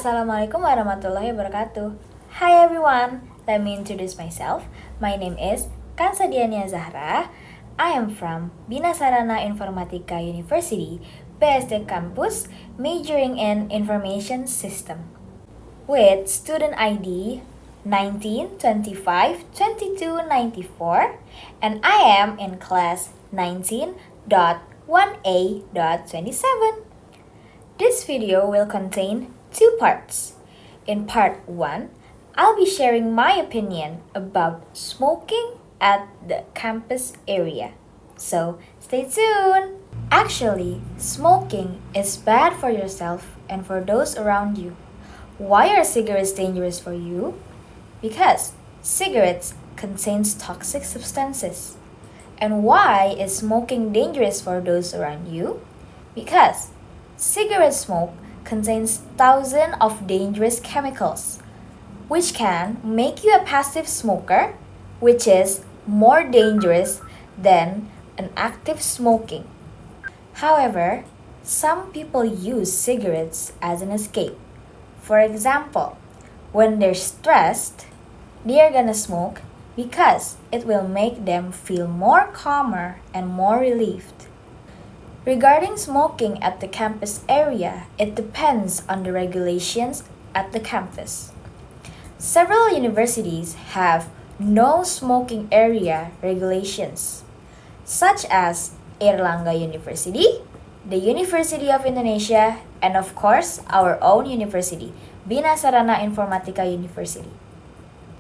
Assalamualaikum warahmatullahi wabarakatuh. Hi everyone, let me introduce myself. My name is Kansa Diania Zahra. I am from Bina Sarana Informatika University, BSD Campus, majoring in Information System. With student ID 19252294, and I am in class 19.1A.27. This video will contain two parts. In part 1, I'll be sharing my opinion about smoking at the campus area. So stay tuned! Actually, smoking is bad for yourself and for those around you. Why are cigarettes dangerous for you? Because cigarettes contains toxic substances. And why is smoking dangerous for those around you? Because cigarette smoke contains thousands of dangerous chemicals, which can make you a passive smoker, which is more dangerous than an active smoking. However, some people use cigarettes as an escape. For example, when they're stressed, they're gonna smoke because it will make them feel more calmer and more relieved. Regarding smoking at the campus area, it depends on the regulations at the campus. Several universities have no smoking area regulations, such as Airlangga University, the University of Indonesia, and of course, our own university, Bina Sarana Informatika University.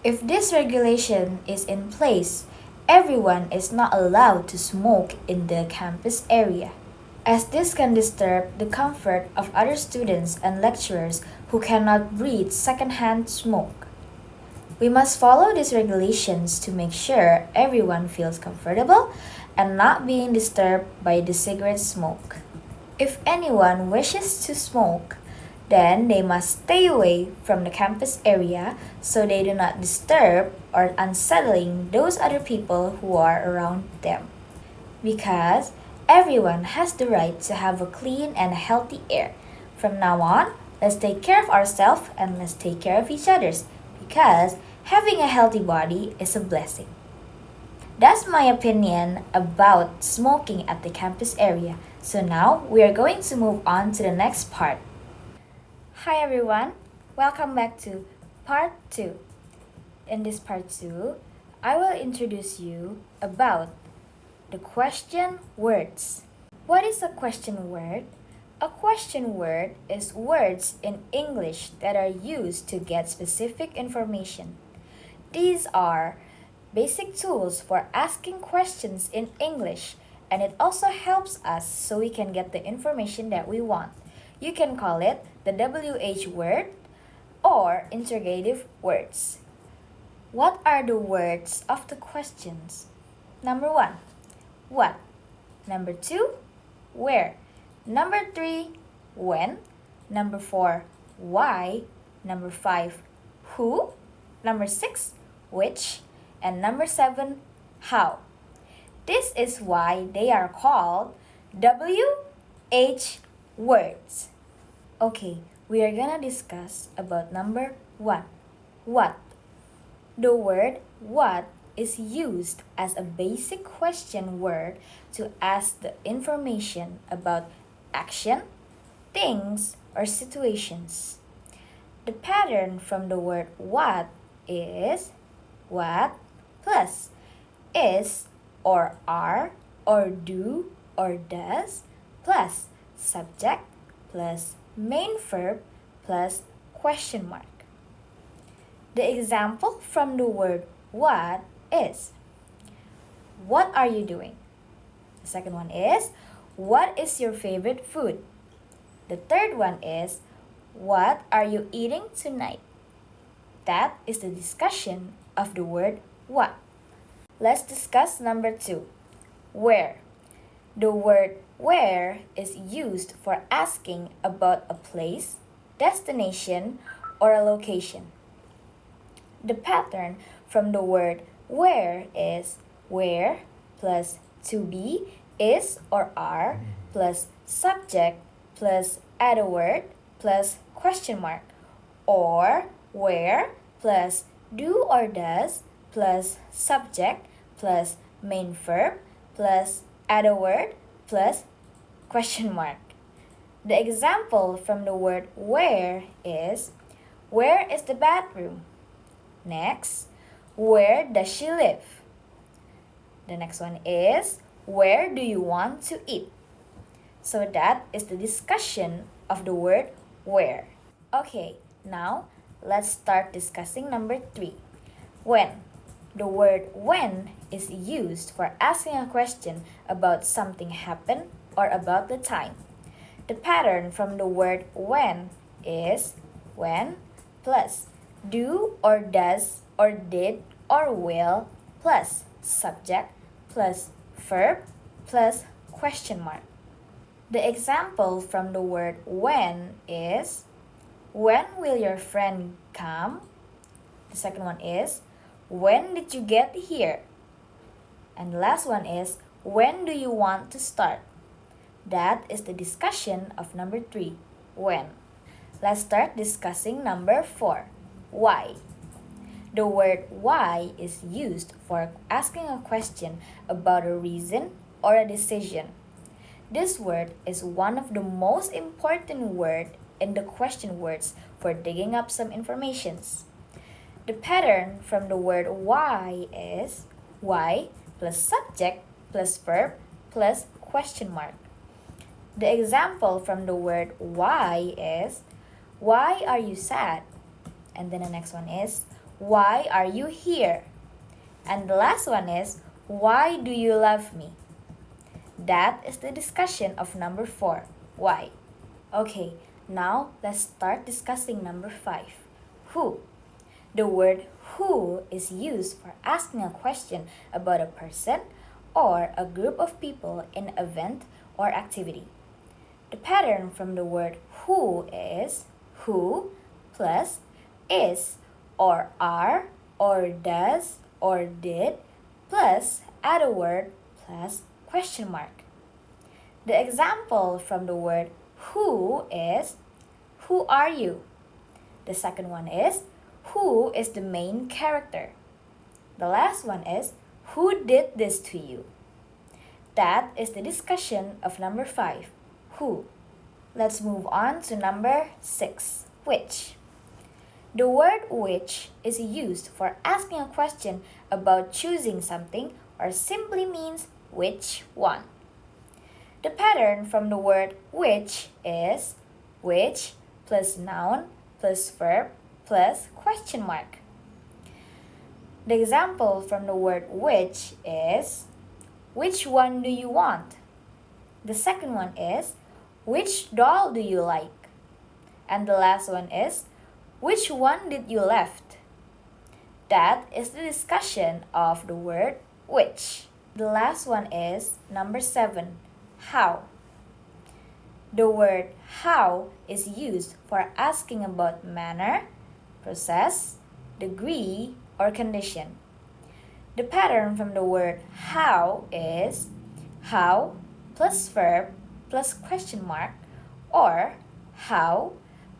If this regulation is in place, everyone is not allowed to smoke in the campus area, as this can disturb the comfort of other students and lecturers who cannot breathe secondhand smoke. We must follow these regulations to make sure everyone feels comfortable and not being disturbed by the cigarette smoke. If anyone wishes to smoke, then they must stay away from the campus area so they do not disturb or unsettling those other people who are around them. Because everyone has the right to have a clean and healthy air. From now on, let's take care of ourselves and let's take care of each other's, because having a healthy body is a blessing. That's my opinion about smoking at the campus area. So now we are going to move on to the next part. Hi everyone, welcome back to part 2. In this part 2, I will introduce you about the question words. What is a question word? A question word is words in English that are used to get specific information. These are basic tools for asking questions in English, and it also helps us so we can get the information that we want. You can call it the WH word or interrogative words. What are the words of the questions? Number 1, what? Number 2, where? Number 3, when? Number 4, why? Number 5, who? Number 6, which? And number 7, how? This is why they are called WH words. Okay, we are gonna discuss about number 1, what? The word what is used as a basic question word to ask the information about action, things, or situations. The pattern from the word what is what plus is or are or do or does plus subject plus main verb plus question mark. The example from the word what is, what are you doing? The second one is, what is your favorite food? The third one is, what are you eating tonight? That is the discussion of the word what. Let's discuss number 2, where. The word where is used for asking about a place, destination, or a location. The pattern from the word where is where plus to be, is or are plus subject plus add a word plus question mark, or where plus do or does plus subject plus main verb plus add a word plus question mark. The example from the word where is, where is the bathroom? Next, where does she live? The next one is, where do you want to eat? So that is the discussion of the word where. Okay, now let's start discussing number 3. When. The word when is used for asking a question about something happened or about the time. The pattern from the word when is when plus do or does or did or will plus subject plus verb plus question mark. The example from the word when is, when will your friend come? The second one is, when did you get here? And the last one is, when do you want to start? That is the discussion of number 3, when. Let's start discussing number 4, why. The word why is used for asking a question about a reason or a decision. This word is one of the most important words in the question words for digging up some informations. The pattern from the word why is why plus subject plus verb plus question mark. The example from the word why is, why are you sad? And then the next one is, why are you here? And the last one is, why do you love me? That is the discussion of number 4, why. Okay, now let's start discussing number 5, who. The word who is used for asking a question about a person or a group of people in an event or activity. The pattern from the word who is who plus is or are or does or did plus add a word plus question mark. The example from the word who is, who are you? The second one is, who is the main character? The last one is, who did this to you? That is the discussion of number 5, who. Let's move on to number 6, which. The word which is used for asking a question about choosing something or simply means which one. The pattern from the word which is which plus noun plus verb plus question mark. The example from the word which is, which one do you want? The second one is, which doll do you like? And the last one is, which one did you left? That is the discussion of the word which. The last one is number 7, how. The word how is used for asking about manner, process, degree, or condition. The pattern from the word how is how plus verb plus question mark or how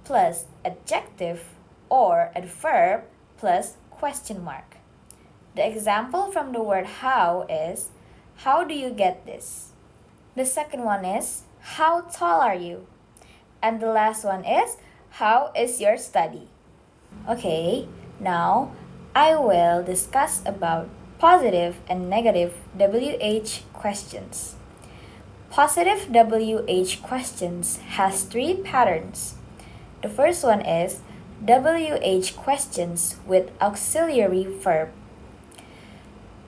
plus adjective or adverb plus question mark. The example from the word how is, how do you get this? The second one is, how tall are you? And the last one is, how is your study? Okay, now I will discuss about positive and negative WH questions. Positive WH questions has 3 patterns. The first one is WH questions with auxiliary verb.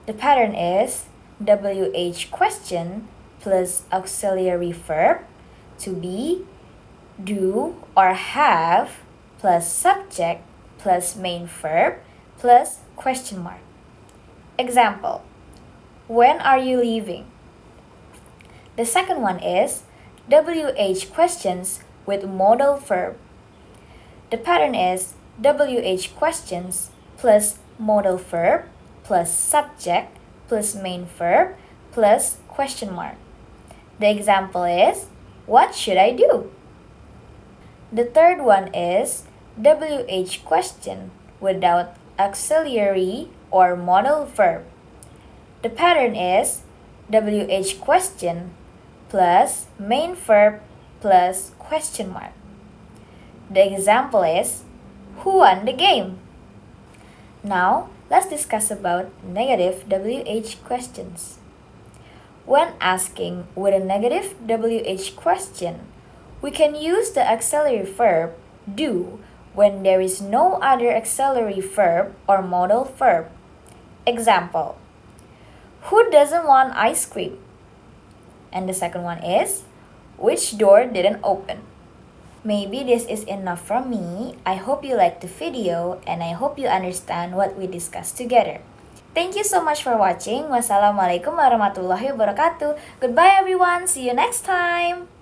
The pattern is WH question plus auxiliary verb to be, do, or have plus subject plus main verb plus question mark. Example, when are you leaving? The second one is WH questions with modal verb. The pattern is WH questions plus modal verb plus subject plus main verb plus question mark. The example is, what should I do? The third one is WH question without auxiliary or modal verb. The pattern is WH question plus main verb plus question mark. The example is, who won the game? Now, let's discuss about negative WH questions. When asking with a negative WH question, we can use the auxiliary verb do when there is no other auxiliary verb or modal verb. Example, who doesn't want ice cream? And the second one is, which door didn't open? Maybe this is enough from me. I hope you liked the video and I hope you understand what we discussed together. Thank you so much for watching. Wassalamualaikum warahmatullahi wabarakatuh. Goodbye everyone. See you next time.